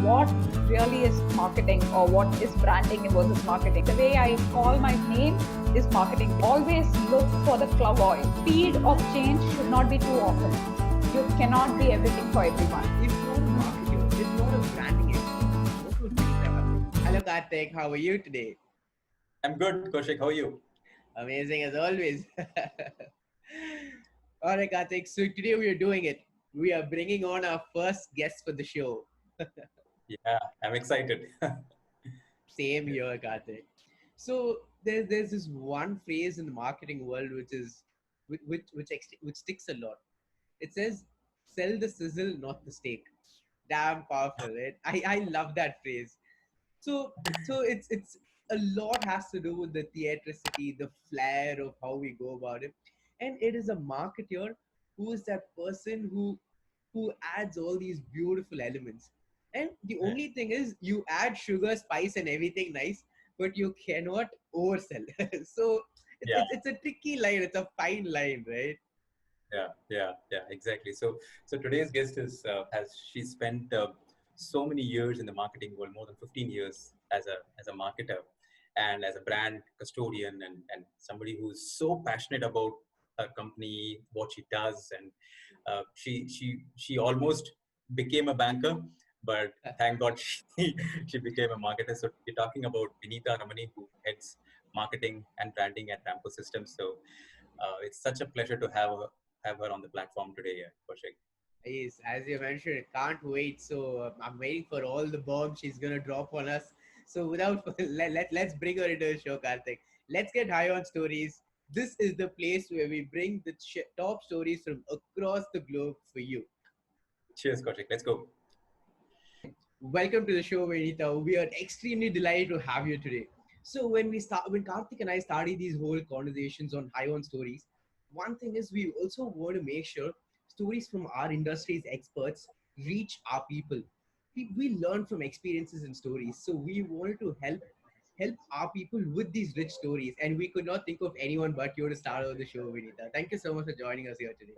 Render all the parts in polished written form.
what really is marketing or what is branding versus marketing. The way I call my name is marketing. Always look for the cloud oil. Speed of change should not be too often. You cannot be everything for everyone. If not a marketer, if not a branding expert, what would be that? Hello Karthik, how are you today? I'm good, Kaushik. How are you? Amazing as always. Alright Karthik, so today we are doing it. We are bringing on our first guest for the show. Yeah, I'm excited. Same here, Karthik. So there's this one phrase in the marketing world which sticks a lot. It says, "Sell the sizzle, not the steak." Damn powerful, right? I love that phrase. So it's a lot has to do with the theatricity, the flair of how we go about it, and it is a marketer who is that person who adds all these beautiful elements. And the only thing is, you add sugar, spice, and everything nice, but you cannot oversell. So Yeah, it's a tricky line. It's a fine line, right? yeah, exactly. So today's guest has she spent so many years in the marketing world, more than 15 years as a marketer and as a brand custodian and somebody who's so passionate about her company, what she does, and she almost became a banker, but thank God she became a marketer. So we're talking about Vinita Ramani, who heads marketing and branding at Ramco Systems. So it's such a pleasure to have her on the platform today, Kaushik. Yes, as you mentioned, can't wait. So I'm waiting for all the bombs she's gonna drop on us. So without let's bring her into the show, Karthik. Let's get high on stories. This is the place where we bring the top stories from across the globe for you. Cheers, Kaushik. Let's go. Welcome to the show, Venita. We are extremely delighted to have you today. So when Karthik and I started these whole conversations on high on stories, one thing is we also want to make sure stories from our industry's experts reach our people. We learn from experiences and stories, so we wanted to help our people with these rich stories, and we could not think of anyone but you to start over the show, Venita. Thank you so much for joining us here today.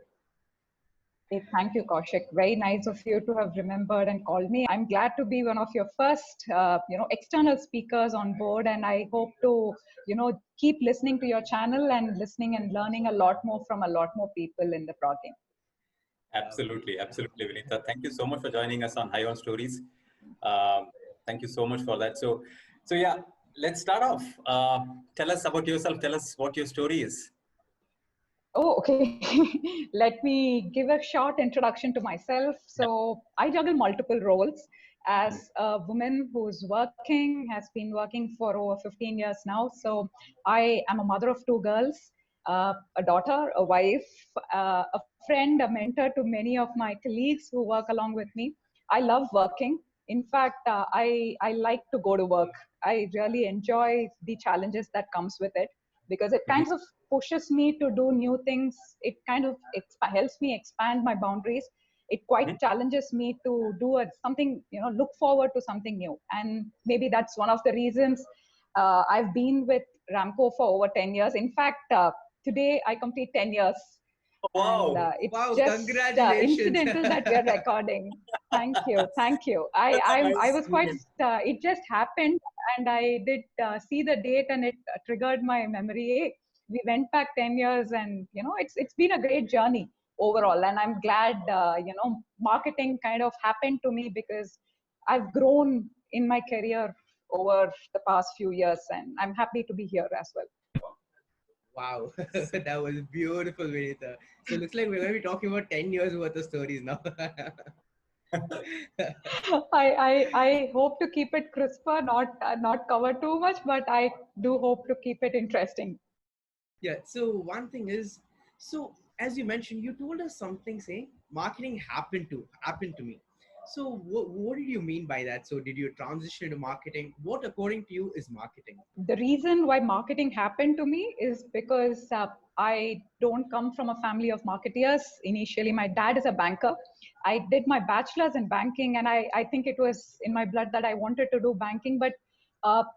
Thank you, Kaushik. Very nice of you to have remembered and called me. I'm glad to be one of your first, external speakers on board, and I hope to, keep listening to your channel and listening and learning a lot more from a lot more people in the broadcast. Absolutely, Vinita. Thank you so much for joining us on High on Stories. Um, Thank you so much for that. So yeah, let's start off. Tell us about yourself. Tell us what your story is. Oh, okay. Let me give a short introduction to myself. Yeah. So, I juggle multiple roles as a woman who's working, has been working for over 15 years now. So, I am a mother of two girls, a daughter, a wife, a friend, a mentor to many of my colleagues who work along with me. I love working. In fact, I like to go to work. I really enjoy the challenges that comes with it because it Mhm. kind of pushes me to do new things. It kind of helps me expand my boundaries. It quite Mhm. challenges me to do something, look forward to something new. And maybe that's one of the reasons I've been with Ramco for over 10 years. In fact, today I complete 10 years. And Wow. it's Wow, just congratulations. incidental that we're recording. Thank you, thank you. That's a I nice was quite. moment. It just happened, and I did see the date, and it triggered my memory. We went back 10 years, and it's been a great journey overall. And I'm glad marketing kind of happened to me because I've grown in my career over the past few years, and I'm happy to be here as well. Wow, that was beautiful, Vinita. So it looks like we're going to be talking about 10 years worth of stories now. I hope to keep it crisper, not cover too much, but I do hope to keep it interesting. Yeah, so one thing is, so as you mentioned, you told us something saying marketing happened to me. So what did you mean by that? So did you transition into marketing? What according to you is marketing? The reason why marketing happened to me is because I don't come from a family of marketeers. Initially, my dad is a banker. I did my bachelor's in banking, and I think it was in my blood that I wanted to do banking. But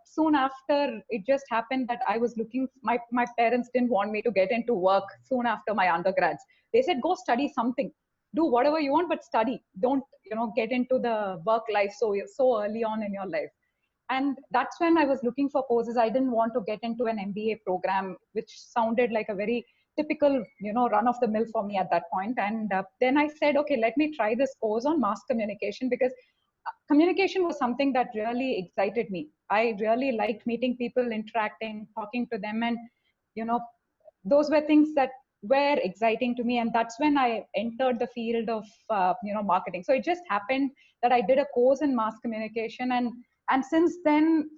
soon after, it just happened that I was looking, my parents didn't want me to get into work soon after my undergrads. They said, go study something. do whatever you want, but study. Don't, get into the work life so early on in your life. And that's when I was looking for courses. I didn't want to get into an MBA program, which sounded like a very typical, run of the mill for me at that point. And then I said, okay, let me try this course on mass communication, because communication was something that really excited me. I really liked meeting people, interacting, talking to them, and you know those were things that were exciting to me. And that's when I entered the field of marketing. So it just happened that I did a course in mass communication, and since then,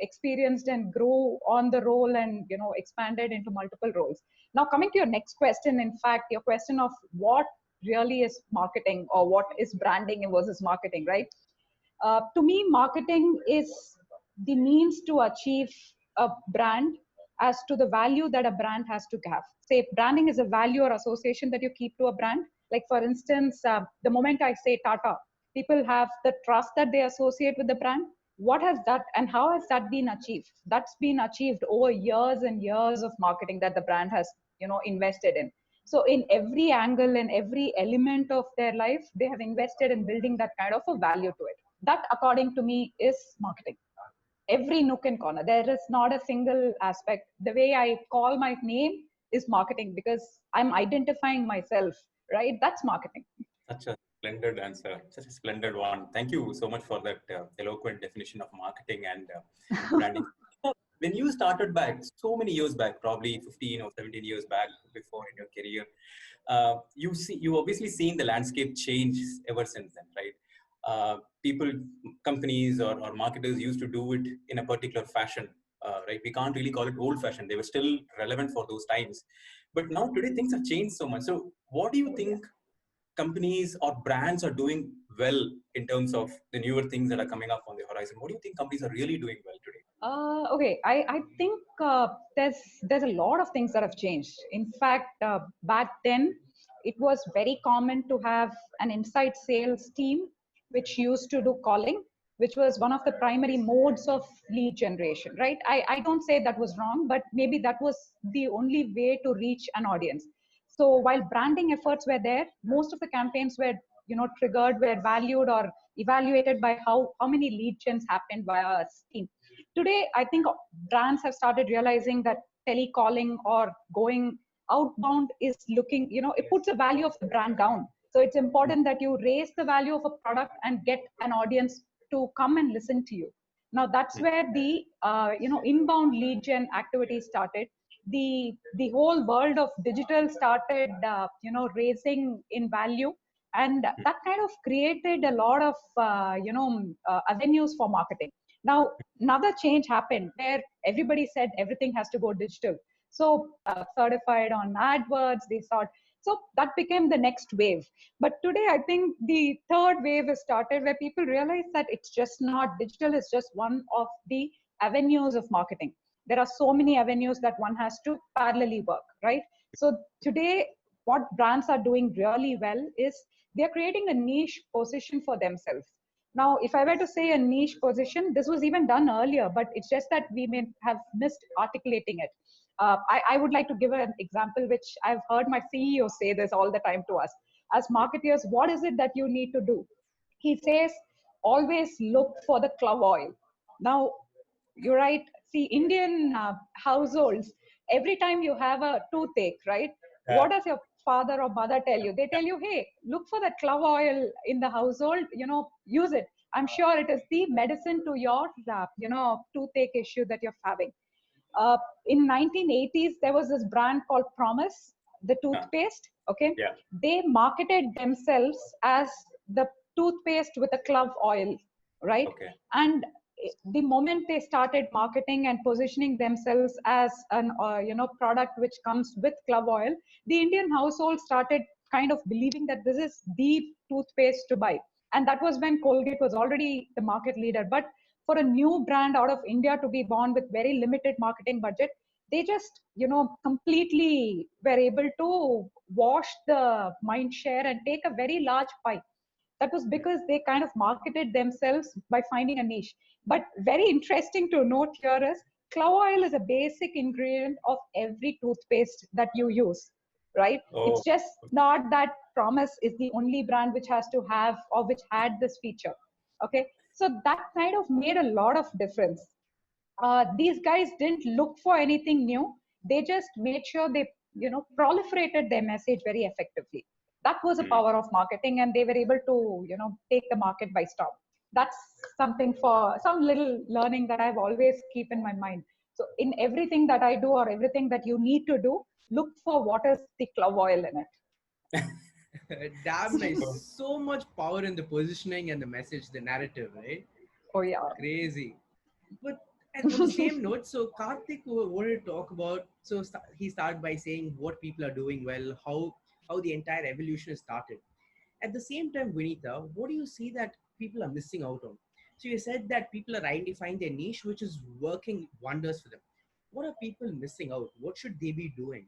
experienced and grew on the role, and expanded into multiple roles. Now, coming to your next question, in fact, your question of what really is marketing, or what is branding versus marketing, right? To me, marketing is the means to achieve a brand as to the value that a brand has to have. Say, branding is a value or association that you keep to a brand. Like, for instance, the moment I say Tata, people have the trust that they associate with the brand. What has that, and how has that been achieved? That's been achieved over years and years of marketing that the brand has, invested in. So in every angle and every element of their life, they have invested in building that kind of a value to it. That, according to me, is marketing. Every nook and corner. There is not a single aspect. The way I call my name is marketing, because I'm identifying myself, right? That's marketing. Such a splendid answer, such a splendid one. Thank you so much for that eloquent definition of marketing and branding. When you started back so many years back, probably 15 or 17 years back before in your career, you obviously seen the landscape change ever since then, right? People, companies or marketers used to do it in a particular fashion, right? We can't really call it old fashioned. They were still relevant for those times. But now today things have changed so much. So what do you think companies or brands are doing well in terms of the newer things that are coming up on the horizon? What do you think companies are really doing well today? Okay, I think there's a lot of things that have changed. In fact, back then, it was very common to have an inside sales team which used to do calling, which was one of the primary modes of lead generation, right? I don't say that was wrong, but maybe that was the only way to reach an audience. So while branding efforts were there, most of the campaigns were, triggered, were valued or evaluated by how many lead gens happened via a team. Today, I think brands have started realizing that telecalling or going outbound is looking, it puts the value of the brand down. So it's important that you raise the value of a product and get an audience to come and listen to you. Now that's where the inbound lead gen activity started. The whole world of digital started raising in value, and that kind of created a lot of avenues for marketing. Now, another change happened where everybody said everything has to go digital. So certified on AdWords, they thought, so that became the next wave. But today, I think the third wave has started where people realize that it's just not digital, is just one of the avenues of marketing. There are so many avenues that one has to parallelly work, right? So today, what brands are doing really well is they're creating a niche position for themselves. Now, if I were to say a niche position, this was even done earlier, but it's just that we may have missed articulating it. I would like to give an example, which I've heard my CEO say this all the time to us. As marketers, what is it that you need to do? He says, always look for the clove oil. Now, you're right. See, Indian households, every time you have a toothache, right? What does your father or mother tell you? They tell you, hey, look for that clove oil in the household, use it. I'm sure it is the medicine to your, toothache issue that you're having. In 1980s, there was this brand called Promise, the toothpaste, okay? Yeah. They marketed themselves as the toothpaste with a clove oil, right? Okay. And the moment they started marketing and positioning themselves as an product which comes with clove oil, the Indian household started kind of believing that this is the toothpaste to buy. And that was when Colgate was already the market leader. But for a new brand out of India to be born with very limited marketing budget, they just completely were able to wash the mind share and take a very large pie. That was because they kind of marketed themselves by finding a niche. But very interesting to note here is clove oil is a basic ingredient of every toothpaste that you use. right? Oh, It's just not that Promise is the only brand which has to have or which had this feature. Okay, so that kind of made a lot of difference. These guys didn't look for anything new. They just made sure they, proliferated their message very effectively. That was the power of marketing, and they were able to, take the market by storm. That's something, for some little learning that I've always keep in my mind. So in everything that I do or everything that you need to do, look for what is the clove oil in Damn it. nice. So much power in the positioning and the message, the narrative, right? Oh yeah. Crazy. But and on the same note, so Karthik wanted to talk about. So he started by saying what people are doing well, how the entire evolution has started. At the same time, Vinita, what do you see that people are missing out on? So you said that people are identifying their niche, which is working wonders for them. What are people missing out? What should they be doing?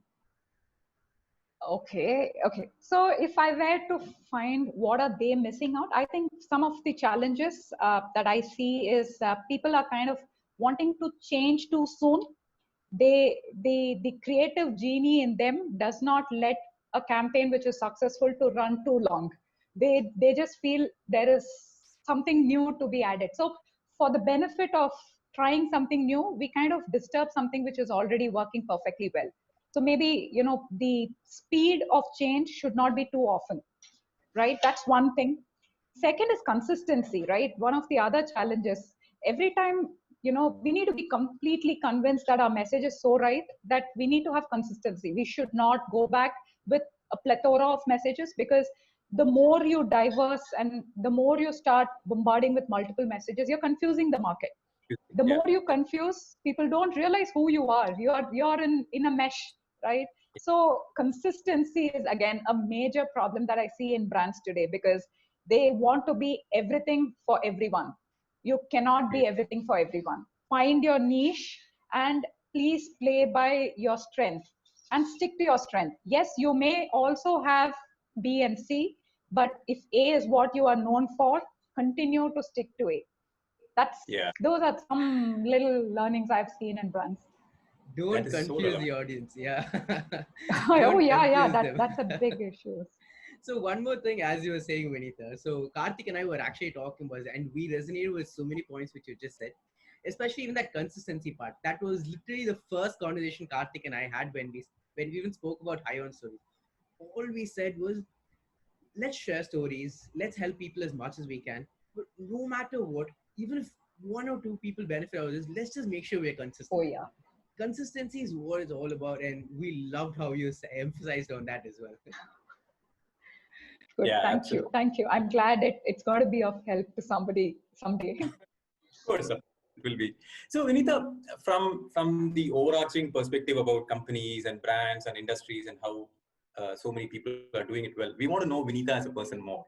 Okay. So if I were to find what are they missing out, I think some of the challenges that I see is people are kind of wanting to change too soon. The creative genie in them does not let a campaign which is successful to run too long. They just feel there is something new to be added. So for the benefit of trying something new, we kind of disturb something which is already working perfectly well. So maybe, the speed of change should not be too often, right? That's one thing. Second is consistency, right? One of the other challenges. Every time, we need to be completely convinced that our message is so right that we need to have consistency. We should not go back with a plethora of messages, because the more you diverse and the more you start bombarding with multiple messages, you're confusing the market. The yeah. more you confuse, people don't realize who you are. You're in a mesh, right? So consistency is again a major problem that I see in brands today, because they want to be everything for everyone. You cannot be everything for everyone. Find your niche, and please play by your strength and stick to your strength. Yes, you may also have B and C, but if A is what you are known for, continue to stick to A. That's Yeah, Those are some little learnings I've seen in brands. that Don't is so confuse relevant. the audience. Yeah. Oh Don't yeah, confuse them. that's a big issue. So one more thing, as you were saying, Vinita. So Karthik and I were actually talking about it, and we resonated with so many points which you just said, especially even that consistency part. That was literally the first conversation Karthik and I had when we even spoke about high on stories. All we said was, let's share stories, let's help people as much as we can. But no matter what, even if one or two people benefit out of this, let's just make sure we're Oh consistent. yeah. Consistency is what it's all about, and we loved how you emphasized on that as well. Good. Yeah, Thank you. I'm glad it's going to be of help to somebody someday. of course, it will be. So, Vinita, from the overarching perspective about companies and brands and industries and how so many people are doing it well, we want to know Vinita as a person more.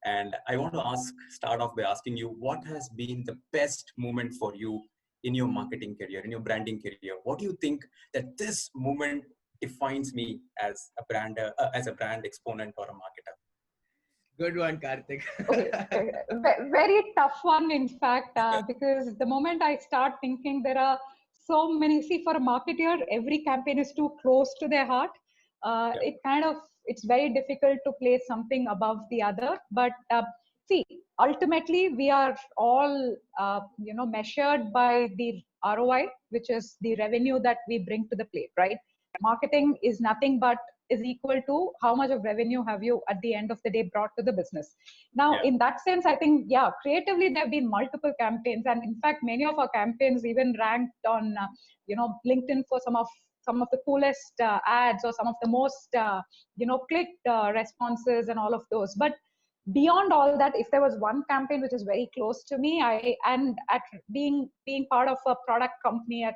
And I want to start off by asking you, what has been the best moment for you in your marketing career, in your branding career? What do you think that this moment defines me as a brand exponent or a marketer? Good one, Karthik. Okay, very tough one, in fact, because the moment I start thinking, there are so many. See, for a marketer, every campaign is too close to their heart. Yeah. It's very difficult to place something above the other. But see, ultimately, we are all, measured by the ROI, which is the revenue that we bring to the plate, right? Marketing is nothing but is equal to how much of revenue have you at the end of the day brought to the business. Now, Yeah. in that sense, I think, yeah, creatively there have been multiple campaigns, and in fact, many of our campaigns even ranked on, LinkedIn for some of the coolest ads, or some of the most, clicked responses and all of those. But beyond all that, if there was one campaign which is very close to me, and at being part of a product company, at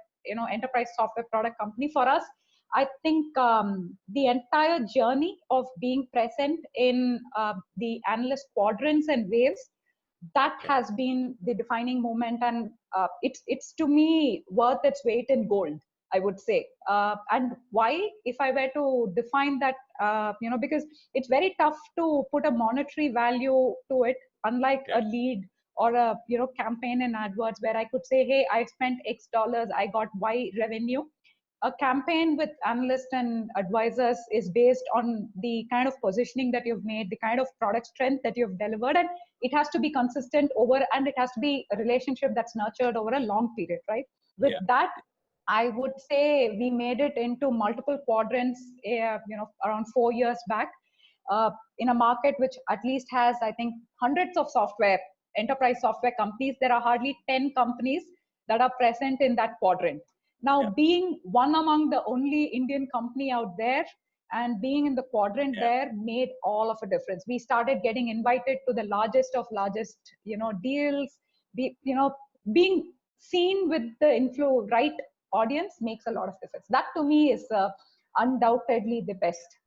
enterprise software product company, for us, I think the entire journey of being present in the analyst quadrants and waves, that Yeah. has been the defining moment, and it's to me worth its weight in gold, I would say. And why, if I were to define that, because it's very tough to put a monetary value to it, unlike Yeah. a lead or a campaign in AdWords, where I could say, hey, I spent X dollars, I got Y revenue. a campaign with analysts and advisors is based on the kind of positioning that you've made, the kind of product strength that you've delivered, and it has to be consistent over, and it has to be a relationship that's nurtured over a long period, right? With that, I would say we made it into multiple quadrants, around 4 years back, in a market which at least has, I think, hundreds of enterprise software companies. There are hardly 10 companies that are present in that quadrant. Now, being one among the only Indian company out there and being in the quadrant there made all of a difference. We started getting invited to the largest of largest, deals. Being seen with the right audience makes a lot of difference. That to me is undoubtedly the best.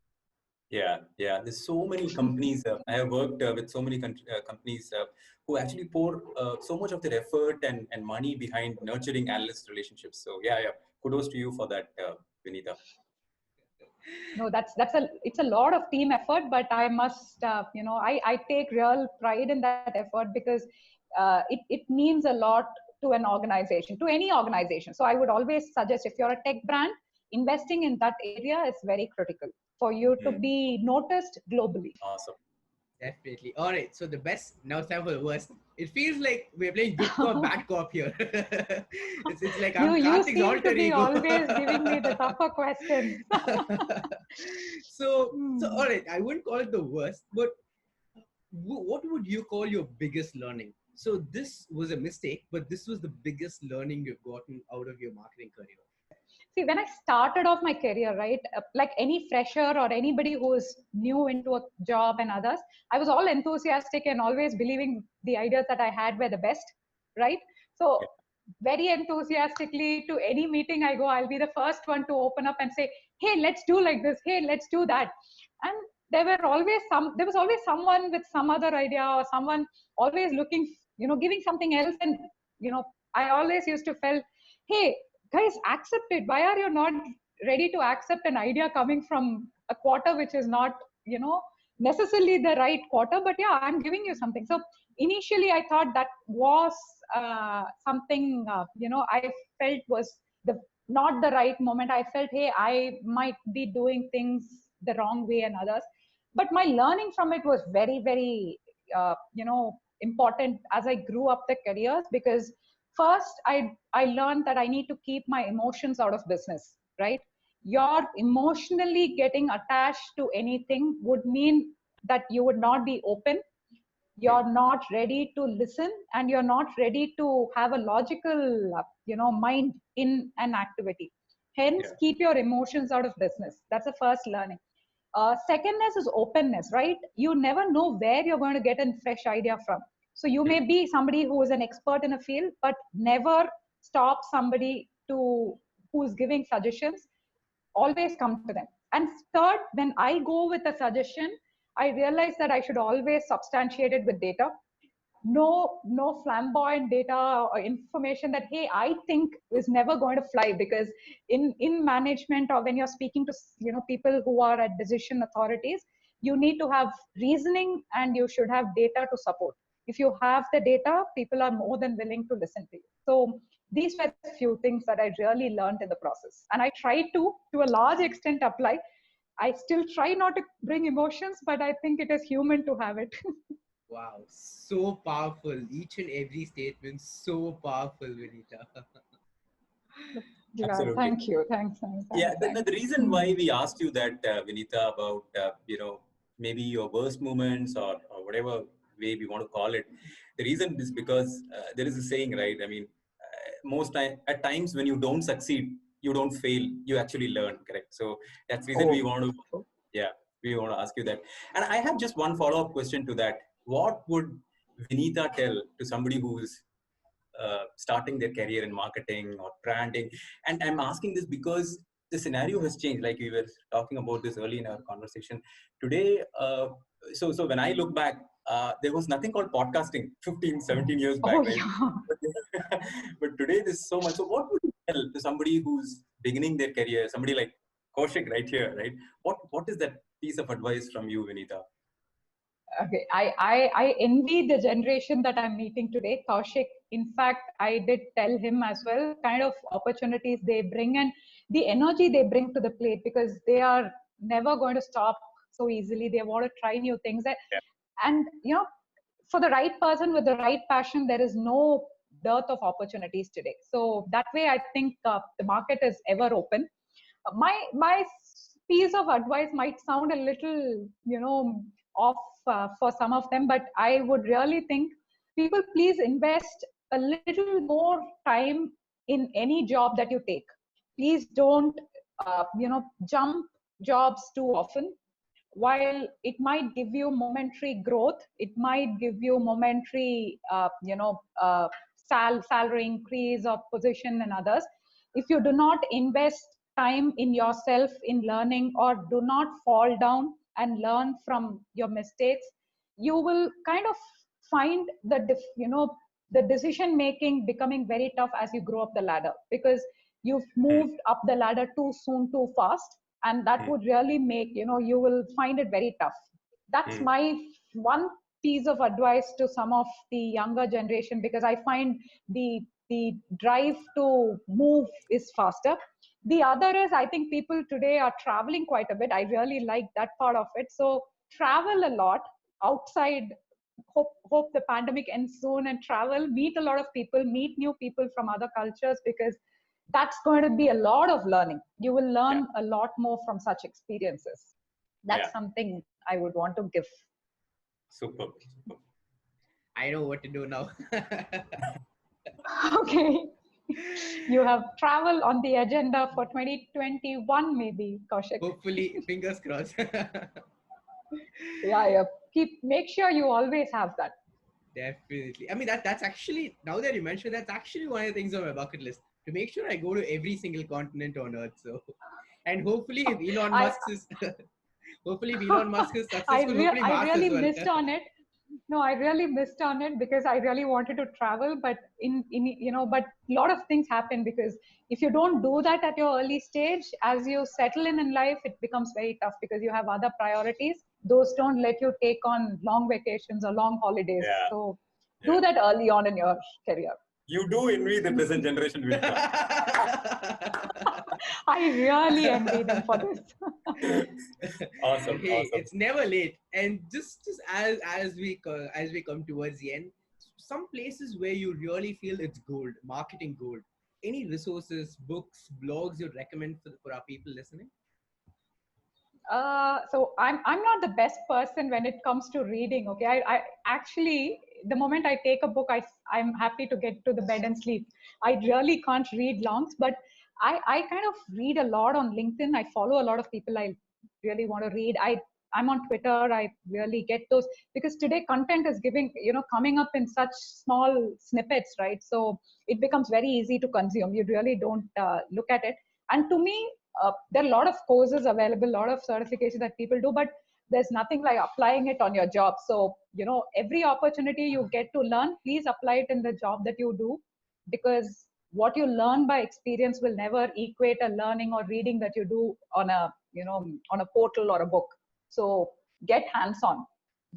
Yeah. There's so many companies. I have worked with so many companies who actually pour so much of their effort and money behind nurturing analyst relationships. So yeah. Kudos to you for that, Vinita. No, it's a lot of team effort, but I must, I take real pride in that effort because it means a lot to an organization, to any organization. So I would always suggest, if you're a tech brand, investing in that area is very critical for you to be noticed globally. Awesome. Definitely. All right. So the best, now it's time for the worst. It feels like we're playing good cop, bad cop here. it's like I'm you seem alter to be ego. always giving me the tougher questions. so all right. I wouldn't call it the worst, but what would you call your biggest learning? So this was a mistake, but this was the biggest learning you've gotten out of your marketing career. See, when I started off my career, right, like any fresher or anybody who's new into a job and others, I was all enthusiastic and always believing the ideas that I had were the best, right? So very enthusiastically to any meeting I go, I'll be the first one to open up and say, hey, let's do like this. Hey, let's do that. And there was always someone with some other idea, or someone always looking, giving something else. And, I always used to feel, hey, guys, accept it. Why are you not ready to accept an idea coming from a quarter which is not, necessarily the right quarter? But yeah, I'm giving you something. So initially, I thought that was something, I felt was not the right moment. I felt, hey, I might be doing things the wrong way and others. But my learning from it was very, very, important as I grew up the careers, because first I learned that I need to keep my emotions out of business, right? You're emotionally getting attached to anything would mean that you would not be open, you're not ready to listen, and you're not ready to have a logical mind in an activity. Hence, keep your emotions out of business. That's the first learning. Secondness is openness, right? You never know where you're going to get a fresh idea from. So you may be somebody who is an expert in a field, but never stop somebody who's giving suggestions. Always come to them. And third, when I go with a suggestion, I realize that I should always substantiate it with data. No flamboyant data or information that, hey, I think is never going to fly, because in management, or when you're speaking to people who are at decision authorities, you need to have reasoning and you should have data to support. If you have the data, people are more than willing to listen to you. So these were a few things that I really learned in the process, and I try to a large extent apply. I still try not to bring emotions, but I think it is human to have it. Wow, so powerful. Each and every statement, so powerful, Vinita. Yeah, Absolutely. thank you. Thanks. Yeah, the reason why we asked you that, Vinita, about, maybe your worst moments or whatever way we want to call it, the reason is because there is a saying, right? I mean, at times when you don't succeed, you don't fail, you actually learn, correct? So that's the reason we want to ask you that. And I have just one follow-up question to that. What would Vinita tell to somebody who's starting their career in marketing or branding? And I'm asking this because the scenario has changed. Like we were talking about this early in our conversation today. So when I look back, there was nothing called podcasting 15, 17 years back, right? Yeah. But today there's so much. So what would you tell to somebody who's beginning their career, somebody like Kaushik right here, right? What is that piece of advice from you, Vinita? Okay, I envy the generation that I'm meeting today. Kaushik, in fact, I did tell him as well, kind of opportunities they bring. And the energy they bring to the plate, because they are never going to stop so easily. They want to try new things. And, for the right person with the right passion, there is no dearth of opportunities today. So that way, I think the market is ever open. My piece of advice might sound a little, off for some of them, but I would really think people please invest a little more time in any job that you take. Please don't, jump jobs too often. While it might give you momentary growth, it might give you momentary, salary increase or position and others. If you do not invest time in yourself in learning, or do not fall down and learn from your mistakes, you will kind of find the decision making becoming very tough as you grow up the ladder, because you've moved up the ladder too soon, too fast, and that would really make, you will find it very tough. That's my one piece of advice to some of the younger generation, because I find the drive to move is faster. The other is, I think people today are traveling quite a bit. I really like that part of it. So travel a lot outside. Hope the pandemic ends soon, and travel, meet a lot of people, meet new people from other cultures, because that's going to be a lot of learning. You will learn a lot more from such experiences. That's something I would want to give. Super. I know what to do now. Okay. You have travel on the agenda for 2021, maybe, Kaushik. Hopefully, fingers crossed. Yeah. Make sure you always have that. Definitely. I mean, that's actually, now that you mentioned, that's actually one of the things on my bucket list, to make sure I go to every single continent on Earth. So, and hopefully, if Elon Musk is, hopefully, if Elon Musk is successful, hopefully I Mars really as well. missed on it. No, I really missed on it, because I really wanted to travel, but but a lot of things happen, because if you don't do that at your early stage, as you settle in life, it becomes very tough, because you have other priorities. Those don't let you take on long vacations or long holidays. So do that early on in your career. You do envy the present generation with I really envy them for this. Awesome. Hey, Awesome. it's never late. And just as we come towards the end, some places where you really feel it's gold, marketing gold. Any resources, books, blogs you'd recommend for our people listening? So I'm not the best person when it comes to reading. Okay, I actually, the moment I take a book, I'm happy to get to the bed and sleep. I really can't read longs, but I kind of read a lot on LinkedIn. I follow a lot of people I really want to read. I'm on Twitter. I really get those, because today content is coming up in such small snippets, right? So it becomes very easy to consume. You really don't look at it. And to me, there are a lot of courses available, a lot of certifications that people do, but there's nothing like applying it on your job. So, every opportunity you get to learn, please apply it in the job that you do, because what you learn by experience will never equate a learning or reading that you do on a portal or a book. So get hands-on.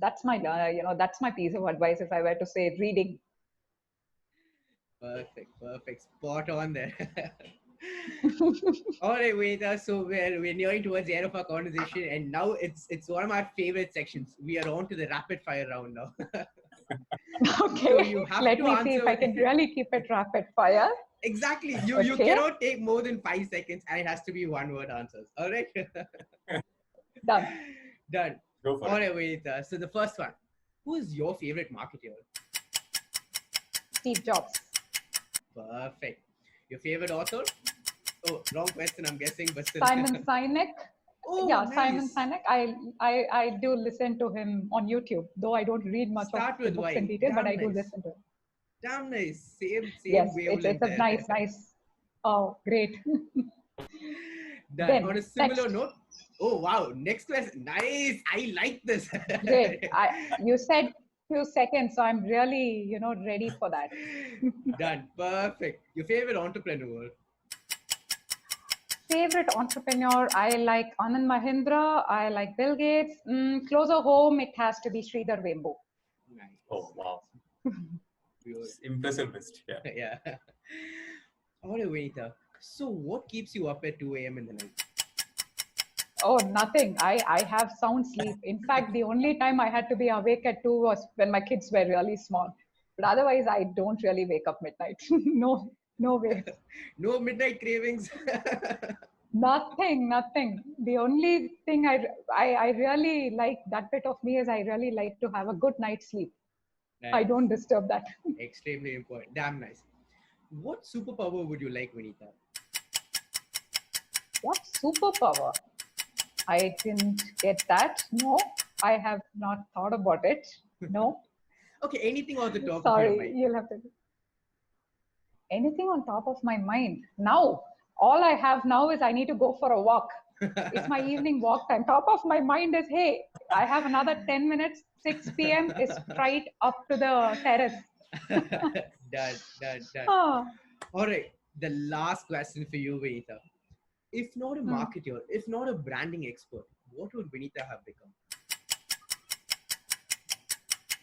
That's that's my piece of advice if I were to say reading. Perfect. Spot on there. All right, Vedha. So we're nearing towards the end of our conversation, and now it's one of my favorite sections. We are on to the rapid fire round now. Okay. So you have Let to me answer. see if I can really keep it rapid fire. Exactly. You cannot take more than 5 seconds, and it has to be one-word answers. All right. Done. Done. Go for All it. right, Vedha. So the first one. Who is your favorite marketer? Steve Jobs. Perfect. Your favorite author? Oh, wrong question, I'm guessing, but still. Simon Sinek. Oh, Yeah, nice. Simon Sinek. I do listen to him on YouTube, though I don't read much Start of the with books why. in detail, but Damn I do nice. listen to him. Damn nice. Same Yes, wavelength it's a there. nice. Oh, great. Done. Then, On a similar next. note. Oh wow, next question. Nice. I like this. Great. You said few seconds, so I'm really, ready for that. Done. Perfect. Your favorite entrepreneur? Favorite entrepreneur, I like Anand Mahindra. I like Bill Gates. Closer home, it has to be Sridhar Vembu. Nice. Oh, wow. Impressive list. Yeah. Yeah. All right, Venita. So what keeps you up at 2 a.m. in the night? Oh, nothing. I have sound sleep. In fact, the only time I had to be awake at 2 was when my kids were really small. But otherwise, I don't really wake up midnight. No, no way. No midnight cravings. Nothing, nothing. The only thing I really like that bit of me is I really like to have a good night's sleep. I Nice. don't disturb that. Extremely important. Damn nice. What superpower would you like, Vinita? What superpower? I didn't get that. No, I have not thought about it. No, Okay, anything on the top of your sorry, mind. you'll have to. Anything on top of my mind now? All I have now is I need to go for a walk. It's my evening walk time. Top of my mind is, hey, I have another 10 minutes. 6 p.m. is right up to the terrace. Done. Ah, All right. The last question for you, Vinita. If not a marketer, if not a branding expert, what would Vinita have become?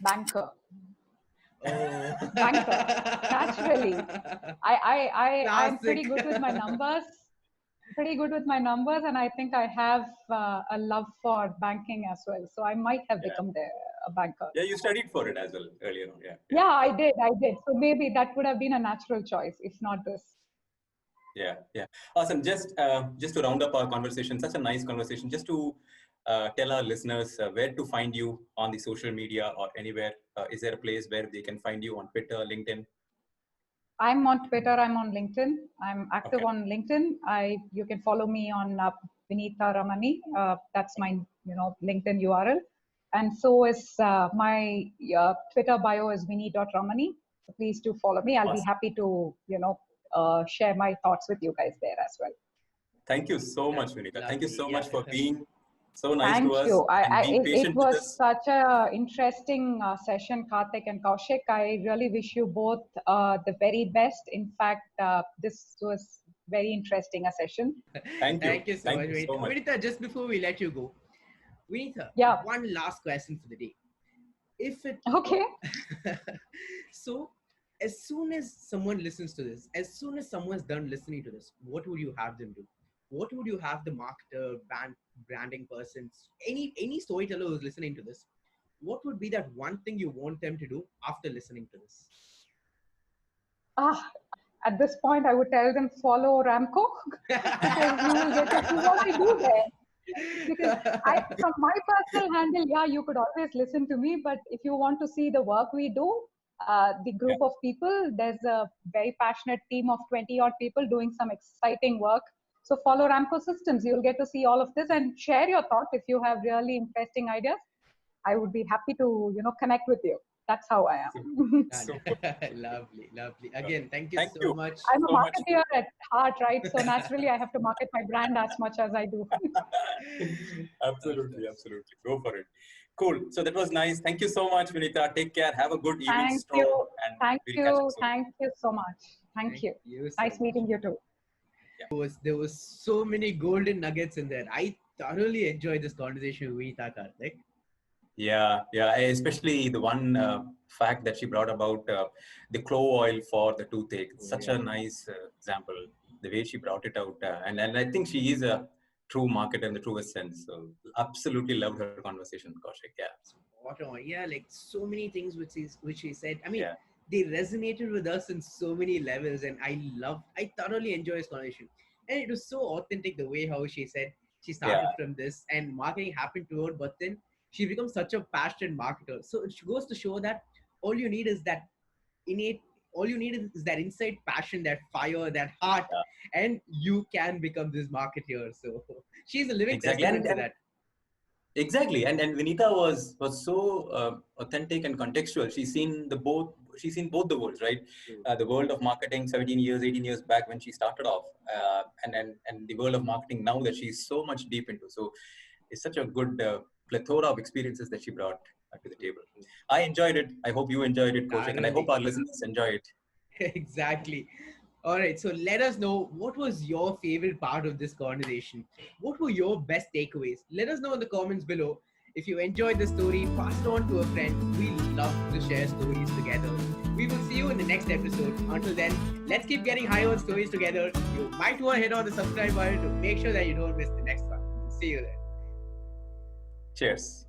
banker. Oh. Banker. Naturally. I'm pretty Classic. good with my numbers. Pretty good with my numbers, and I think I have a love for banking as well. So I might have Yeah. become a banker. Yeah, you studied for it as well earlier on. Yeah. Yeah, I did. So maybe that would have been a natural choice, if not this. Yeah. Awesome. Just to round up our conversation, such a nice conversation. Just to tell our listeners where to find you on the social media or anywhere. Is there a place where they can find you on Twitter, LinkedIn? I'm on Twitter. I'm on LinkedIn. I'm active Okay. on LinkedIn. You can follow me on Vinita Ramani. That's my LinkedIn URL. And so is my Twitter bio is Vinny.Ramani. So please do follow me. I'll be Awesome. happy to share my thoughts with you guys there as well. Thank you so much, Vinita. Thank you Lovely, so yeah. much for being so nice to Thank us you. and being It patient with was us. such a interesting session, Karthik and Kaushik. I really wish you both the very best. In fact, this was very interesting a session. Thank you. Thank you so Thank much, you Vinita. so much. Vinita, just before we let you go, Vinita, Yeah. one last question for the day. If it Okay. So as soon as someone listens to this, as soon as someone's done listening to this, what would you have them do? What would you have the marketer, branding person, any storyteller who's listening to this? What would be that one thing you want them to do after listening to this? At this point, I would tell them follow Ramco because you will get to see what I do there. Because from my personal handle, yeah, you could always listen to me. But if you want to see the work we do, the group of people, there's a very passionate team of 20 odd people doing some exciting work. So follow Ramco Systems. You'll get to see all of this and share your thoughts if you have really interesting ideas. I would be happy to, connect with you. That's how I am. Super. Lovely. Again, thank you Thank so you much. I'm a so much. marketer at heart, right? So naturally, I have to market my brand as much as I do. Absolutely. Go for it. Cool. So that was nice. Thank you so much, Vinita. Take care. Have a good evening, Thank Storm, you. and Thank we'll catch up you. soon. Thank you so much. Thank you. so Nice much. meeting you too. There was so many golden nuggets in there. I thoroughly enjoyed this conversation with Vinita, Karthik. Yeah. Especially the one fact that she brought about the clove oil for the toothache. It's such a nice example. The way she brought it out, and I think she is a true marketer in the truest sense. So absolutely loved her conversation, Kaushik. Yeah. Spot on. Yeah, like so many things which she said. I mean, Yeah. they resonated with us in so many levels, and I thoroughly enjoyed this conversation. And it was so authentic the way how she said she started from this and marketing happened to her, but then she becomes such a passionate marketer. So it goes to show that all you need is that innate, all you need is that inside passion, that fire, that heart, and you can become this marketer. So she's a living testament to that. Exactly, and Vinita was so authentic and contextual. She's seen both the worlds, right? The world of marketing 17 years, 18 years back when she started off, and the world of marketing now that she's so much deep into. So it's such a good plethora of experiences that she brought to the table. I enjoyed it. I hope you enjoyed it, Kaushik, and I hope our listeners enjoy it. Exactly. All right. So let us know, what was your favorite part of this conversation? What were your best takeaways? Let us know in the comments below. If you enjoyed the story, pass it on to a friend. We love to share stories together. We will see you in the next episode. Until then, let's keep getting high on stories together. You might want to hit on the subscribe button to make sure that you don't miss the next one. See you then. Cheers.